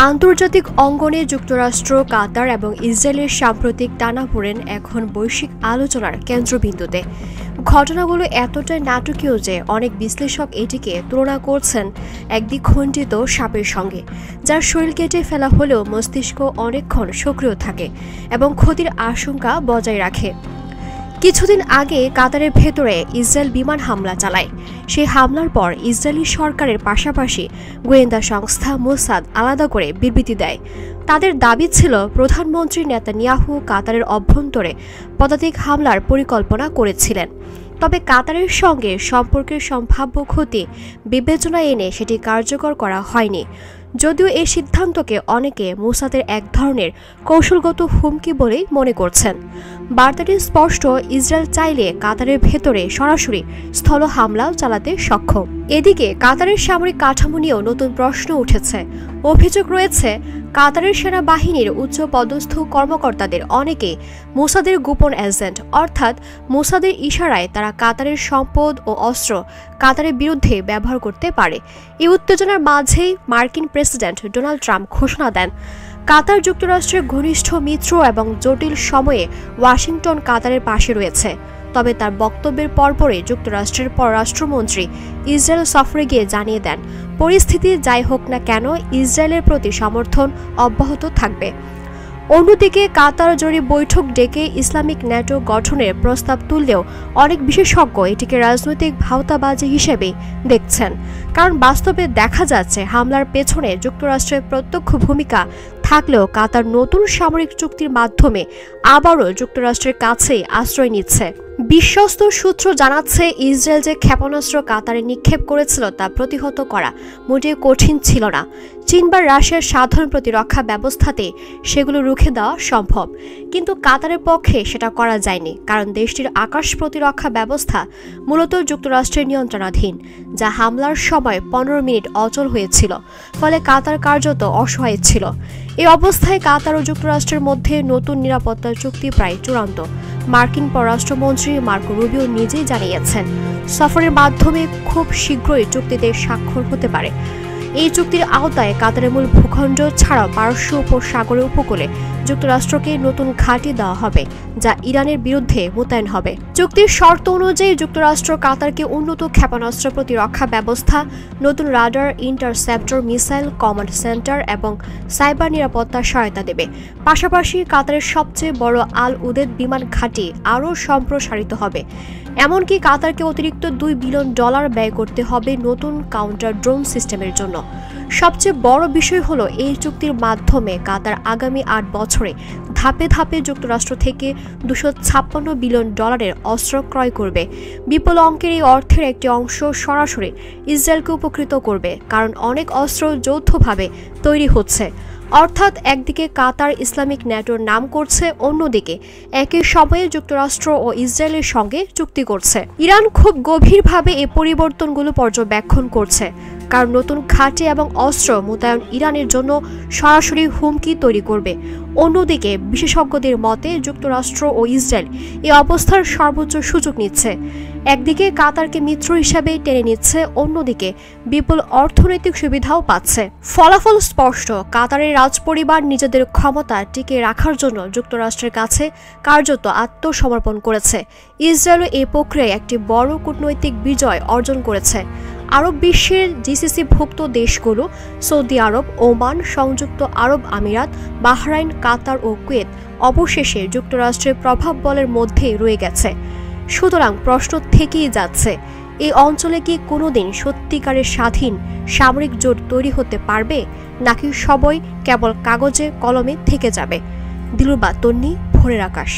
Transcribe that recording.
আন্তর্জাতিক অঙ্গনে যুক্তরাষ্ট্র, কাতার এবং ইসরায়েলের সাম্প্রতিক টানাপোড়েন এখন বৈশ্বিক আলোচনার কেন্দ্রবিন্দুতে। ঘটনাগুলো এতটাই নাটকীয় যে অনেক বিশ্লেষক এটিকে তুলনা করছেন এক দ্বিখণ্ডিত সাপের সঙ্গে, যার শরীর কেটে ফেলা হলেও মস্তিষ্ক অনেকক্ষণ সক্রিয় থাকে এবং ক্ষতির আশঙ্কা বজায় রাখে। কিছুদিন আগে কাতারের ভেতরে ইসরায়েল বিমান হামলা চালায়। সেই হামলার পর ইসরায়েলি সরকারের পাশাপাশি গোয়েন্দা সংস্থা মোসাদ আলাদা করে বিবৃতি দেয়। তাদের দাবি ছিল প্রধানমন্ত্রী নেতানিয়াহু কাতারের অভ্যন্তরে পদাতিক হামলার পরিকল্পনা করেছিলেন, তবে কাতারের সঙ্গে সম্পর্কের সম্ভাব্য ক্ষতি বিবেচনায় এনে সেটি কার্যকর করা হয়নি। যদিও এই সিদ্ধান্তকে অনেকে মোসাদের এক ধরনের কৌশলগত হুমকি বলেই মনে করছেন। বার্তাটি স্পষ্ট, ইসরায়েল চাইলে কাতারের ভেতরে সরাসরি স্থল হামলাও চালাতে সক্ষম। এদিকে কাতারের সামরিক কাঠামো নিয়েও নতুন প্রশ্ন উঠেছে। অভিযোগ রয়েছে কাতারের সেনাবাহিনীর উচ্চ পদস্থ কর্মকর্তাদের অনেকেই মোসাদের গোপন এজেন্ট, অর্থাৎ মোসাদের ইশারায় তারা কাতারের সম্পদ ও অস্ত্র কাতারের বিরুদ্ধে ব্যবহার করতে পারে। এই উত্তেজনার মাঝেই মার্কিন প্রেসিডেন্ট ডোনাল্ড ট্রাম্প ঘোষণা দেন, কাতার যুক্তরাষ্ট্রের ঘনিষ্ঠ মিত্র এবং জটিল সময়ে ওয়াশিংটন কাতারের পাশে রয়েছে। তবে তার বক্তব্যের পরপরই যুক্তরাষ্ট্রের পররাষ্ট্রমন্ত্রী ইসরায়েল সফরে গিয়ে জানিয়ে দেন, পরিস্থিতি যাই হোক না কেন ইসরায়েলের প্রতি সমর্থন অব্যাহত থাকবে। অন্যদিকে কাতার জরুরি বৈঠক ডেকে ইসলামিক ন্যাটো গঠনের প্রস্তাব তুললেও অনেক বিশেষজ্ঞ এটিকে রাজনৈতিক ভাওতাবাজি হিসেবেই দেখছেন, কারণ বাস্তবে দেখা যাচ্ছে হামলার পেছনে যুক্তরাষ্ট্রের প্রত্যক্ষ ভূমিকা থাকলেও কাতার নতুন সামরিক চুক্তির মাধ্যমে আবারও যুক্তরাষ্ট্রের কাছেই আশ্রয় নিচ্ছে। বিশ্বস্ত সূত্র জানাচ্ছে, ইসরায়েল যে ক্ষেপণাস্ত্র কাতারে নিক্ষেপ করেছিল তা প্রতিহত করা মোটেই কঠিন ছিল না। চীন বা রাশিয়ার সাধারণ প্রতিরক্ষা ব্যবস্থাতে সেগুলো রুখে দেওয়া সম্ভব, কিন্তু কাতারের পক্ষে সেটা করা যায়নি, কারণ দেশটির আকাশ প্রতিরক্ষা ব্যবস্থা মূলত যুক্তরাষ্ট্রের নিয়ন্ত্রণাধীন, যা হামলার সময় 15 মিনিট অচল হয়েছিল। ফলে কাতার কার্যত অসহায় ছিল। এই অবস্থায় কাতার ও যুক্তরাষ্ট্রের মধ্যে নতুন নিরাপত্তা চুক্তি প্রায় চূড়ান্ত। মার্কিন পররাষ্ট্রমন্ত্রী মার্কো রুবিও নিজেই জানিয়েছেন, সফরের মাধ্যমে খুব শীঘ্রই চুক্তিতে স্বাক্ষর হতে পারে। এই চুক্তির আওতায় কাতারের মূল ভূখণ্ড ছাড়াও পারস্য উপসাগরের উপকূলে যুক্তরাষ্ট্রকে নতুন ঘাঁটি দেওয়া হবে, যা ইরানের বিরুদ্ধে মোতায়েন হবে। চুক্তির শর্ত অনুযায়ী যুক্তরাষ্ট্র কাতারকে উন্নত ক্ষেপণাস্ত্র প্রতিরক্ষা ব্যবস্থা, নতুন radar, interceptor missile, command centre এবং সাইবার নিরাপত্তা সহায়তা দেবে। পাশাপাশি কাতারের সবচেয়ে বড় আল উদেদ বিমান ঘাঁটি আরও সম্প্রসারিত হবে। এমনকি কাতারকে অতিরিক্ত $2 বিলিয়ন ব্যয় করতে হবে নতুন কাউন্টার ড্রোন সিস্টেমের জন্য। সবচেয়ে বড় বিষয় হলো, এই চুক্তির মাধ্যমে কাতার আগামী 8 বছরে ধাপে ধাপে যুক্তরাষ্ট্র থেকে $256 বিলিয়ন অস্ত্র ক্রয় করবে। বিপুল অঙ্কের এই অর্থের একটি অংশ সরাসরি ইসরায়েলকে উপকৃত করবে, কারণ অনেক অস্ত্র যৌথভাবে তৈরি হচ্ছে। অর্থাৎ একদিকে কাতার ইসলামিক ন্যাটোর নাম করছে, অন্যদিকে একই সময়ে যুক্তরাষ্ট্র ও ইসরায়েলের সঙ্গে চুক্তি করছে। ইরান খুব গভীরভাবে এই পরিবর্তনগুলো পর্যবেক্ষণ করছে, কারণ নতুন ঘাঁটি এবং অস্ত্র মোতায়েন ইরানের জন্য সরাসরি হুমকি তৈরি করবে। অন্যদিকে বিশেষজ্ঞদের মতে যুক্তরাষ্ট্র ও ইসরায়েল এই অবস্থার সর্বোচ্চ সুযোগ নিচ্ছে। একদিকে কাতারকে মিত্র হিসাবে টেনে নিচ্ছে, অন্যদিকে বিপুল অর্থনৈতিক সুবিধাও পাচ্ছে। ফলাফল স্পষ্ট, কাতারের রাজপরিবার নিজেদের ক্ষমতা টিকিয়ে রাখার জন্য যুক্তরাষ্ট্রের কাছে কার্যত আত্মসমর্পণ করেছে। ইসরায়েলও এই প্রক্রিয়ায় একটি বড় কূটনৈতিক বিজয় অর্জন করেছে। আরব বিশ্বের জিসিসি-ভুক্ত দেশগুলো সৌদি আরব, ওমান, সংযুক্ত আরব আমিরাত, বাহরাইন, কাতার ও কুয়েত অবশেষে যুক্তরাষ্ট্রের প্রভাব বলের মধ্যেই রয়ে গেছে। সুতরাং প্রশ্ন থেকেই যাচ্ছে, এই অঞ্চলে কি কোনোদিন সত্যিকারের স্বাধীন সামরিক জোট তৈরি হতে পারবে, নাকি সবই কেবল কাগজে কলমে থেকে যাবে? দিলরুবা তন্নি, ভোরের আকাশ।